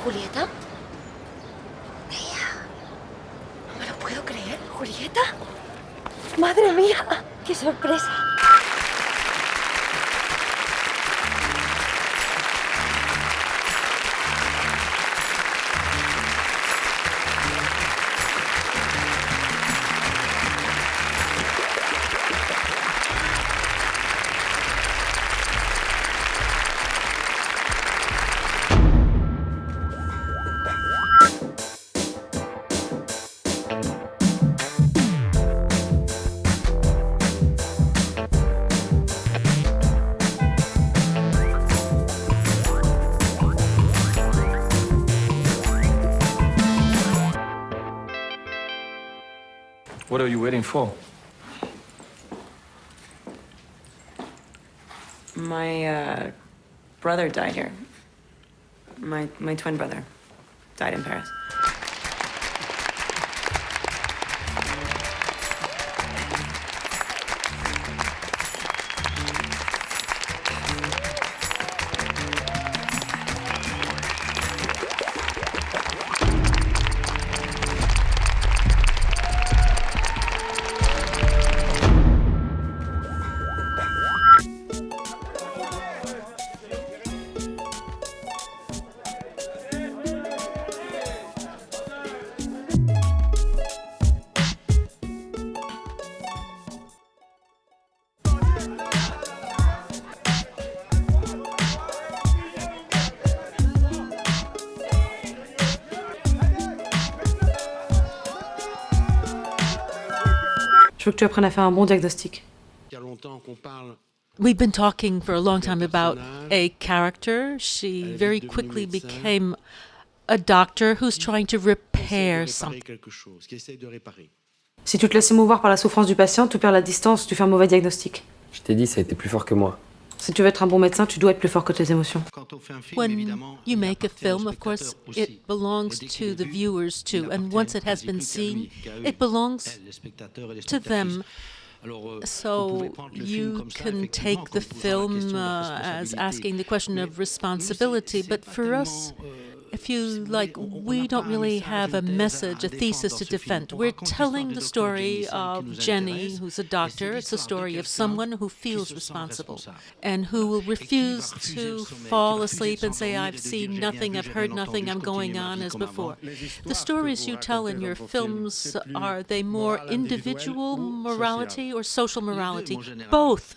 ¿Julieta? Ella. No me lo puedo creer. ¿Julieta? ¡Madre mía! ¡Qué sorpresa! What are you waiting for? My brother died here. My twin brother died in Paris. Je veux que tu apprennes à faire un bon diagnostic. We've been talking for a long time about a character. She very quickly became a doctor who's trying to repair something. Si tu te laisses émouvoir par la souffrance du patient, tu perds la distance, tu fais un mauvais diagnostic. Je t'ai dit, ça a été plus fort que moi. Si tu veux être un bon médecin, tu dois être plus fort que tes émotions. When you make a film, of course, it belongs to the viewers too. And once it has been seen, it belongs to them. So you can take the film as asking the question of responsibility. But for us, if you like, we don't really have a message, a thesis to defend. We're telling the story of Jenny, who's a doctor. It's a story of someone who feels responsible and who will refuse to fall asleep and say, I've seen nothing, I've heard nothing, I'm going on as before. The stories you tell in your films, are they more individual morality or social morality? Both.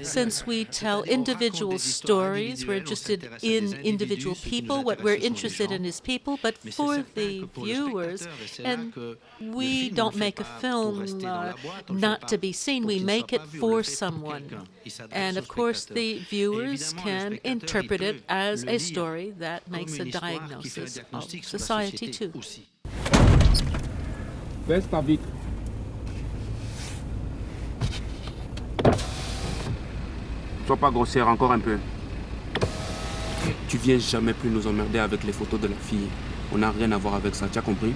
Since we tell individual stories, we're interested in individual people. What we're interested in is people, but for the viewers, and we don't make a film not to be seen, we make it for someone. And of course, the viewers can interpret it as a story that makes a diagnosis of society too. Baisse ta vitre. Sois pas grossière, encore un peu. Tu viens jamais plus nous emmerder avec les photos de la fille. On n'a rien à voir avec ça, tu as compris?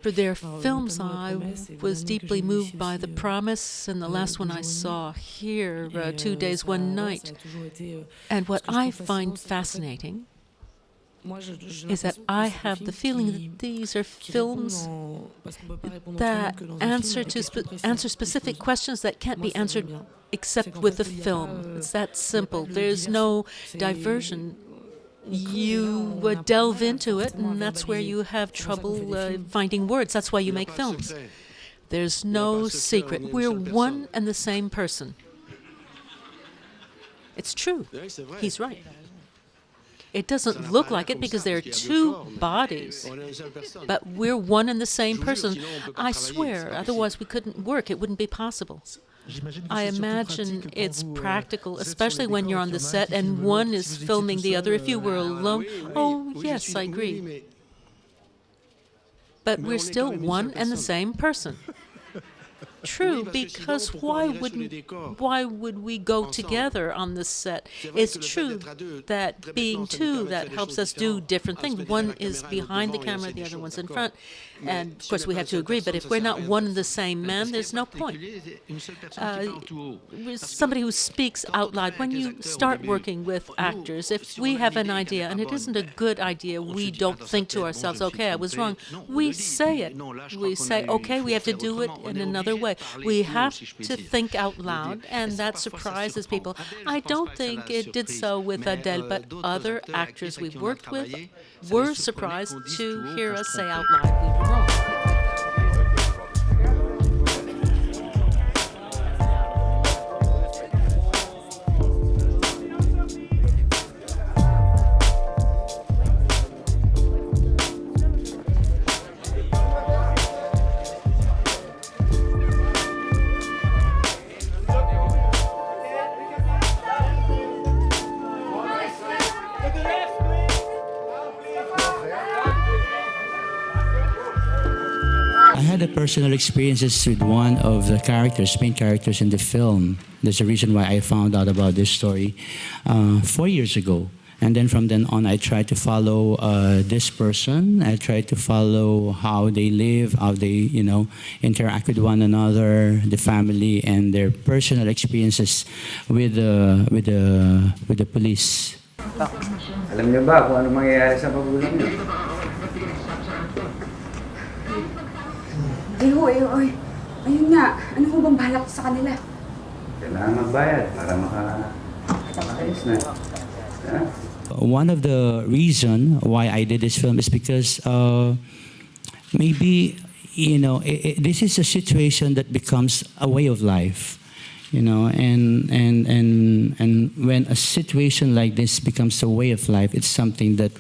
For their films, I was deeply moved by The Promise, and the last one I saw here, 2 Days, 1 Night. And what I find fascinating is that I have the feeling that these are films that answer specific questions that can't be answered except with the film. It's that simple. There's no diversion. You delve into it, and that's where you have trouble finding words. That's why you make films. There's no secret. We're one and the same person. It's true. He's right. It doesn't look like it because there are two bodies, but we're one and the same person. I swear, otherwise we couldn't work. It wouldn't be possible. I imagine it's practical, especially when you're on the set and one is filming the other. If you were alone, oh, yes, I agree. But we're still one and the same person. true, because why would we go together on this set? It's true that being two, that helps us do different things. One is behind the camera, the other one's in front. And of course we have to agree, but if we're not one and the same man, there's no point. Somebody who speaks out loud. When you start working with actors, if we have an idea and it isn't a good idea, we don't think to ourselves, okay, I was wrong. We say it. We say, okay, we have to do it in another way. We have to think out loud, and that surprises people. I don't think it did so with Adele, but other actors we worked with were surprised to hear us say out loud we were wrong. I had a personal experiences with one of the main characters in the film. There's a reason why I found out about this story 4 years ago. And then from then on, I tried to follow this person. I tried to follow how they live, how they, interact with one another, the family, and their personal experiences with the police. Alam niyo ba kung ano mangyayari sa magulang niyo? Ayun nga. Ano ho bang balak sa kanila? Kailangan magbayad para maka-ayos na. Yeah? One of the reason why I did this film is because maybe, this is a situation that becomes a way of life. And when a situation like this becomes a way of life, it's something that,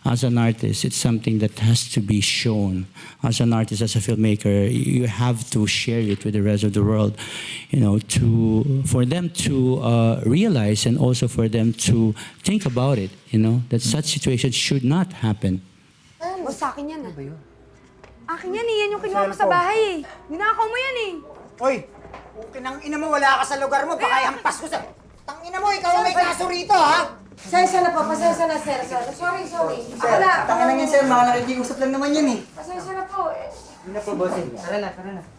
as an artist, it's something that has to be shown. As an artist, as a filmmaker, you have to share it with the rest of the world, for them to realize and also for them to think about it, that such situations should not happen. O, sa akin yan, Akin yan, Yan yung kinuha mo sa bahay, Ninakaw mo yan, Hoy! Kung kinang-ina mo, wala ka sa lugar mo, baka ihampas ko sa... Tang-ina mo, ikaw ang may kaso rito, ha? Pasensya na po, pasensya na, sir. Sorry. Sir, tangina niyan, sir. Mga nakikiusap lang naman yan, Pasensya na po.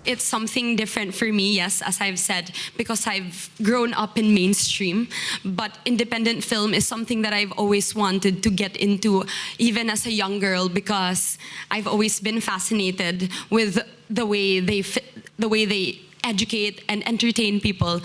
It's something different for me, yes, as I've said, because I've grown up in mainstream. But independent film is something that I've always wanted to get into, even as a young girl, because I've always been fascinated with the way they educate and entertain people.